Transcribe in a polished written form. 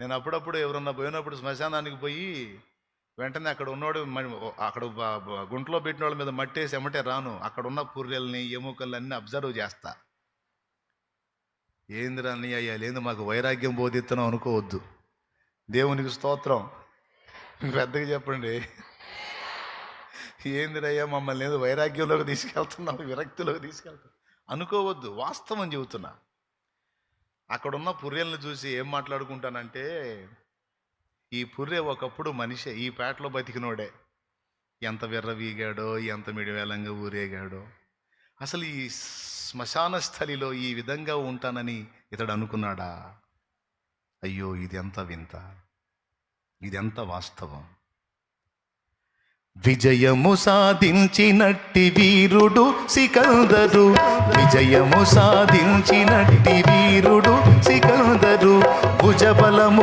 నేను అప్పుడప్పుడు ఎవరన్నా పోయినప్పుడు శ్మశానానికి పోయి వెంటనే అక్కడ ఉన్నవాడు అక్కడ గుంటలో పెట్టిన వాళ్ళ మీద మట్టేసి ఎమ్మటే రాను. అక్కడ ఉన్న పుర్రెల్ని ఎముకలన్నీ అబ్జర్వ్ చేస్తా. ఏందిరా అన్నయ్య అయ్యా లేదు మాకు వైరాగ్యం బోధిస్తున్నాం అనుకోవద్దు. దేవునికి స్తోత్రం. పెద్దగా చెప్పండి. ఏందిరయ్యా మమ్మల్ని ఏదో వైరాగ్యంలోకి తీసుకెళ్తున్నాం, విరక్తిలోకి తీసుకెళ్తాం అనుకోవద్దు. వాస్తవం చెబుతున్నా. అక్కడున్న పుర్రెల్ని చూసి ఏం మాట్లాడుకుంటానంటే, ఈ పుర్రె ఒకప్పుడు మనిషే, ఈ పేటలో బతికినోడే. ఎంత విర్రవీగాడో, ఎంత మిడివేలంగా ఊరేగాడో. అసలు ఈ శ్మశాన స్థలిలో ఈ విధంగా ఉంటానని ఇతడు అనుకున్నాడా? అయ్యో ఇది ఎంత వింత, ఇది ఎంత వాస్తవం. విజయము సాధించినట్టి వీరుడు సికందరు, విజయము సాధించినట్టి వీరుడు సికందరు, భుజబలము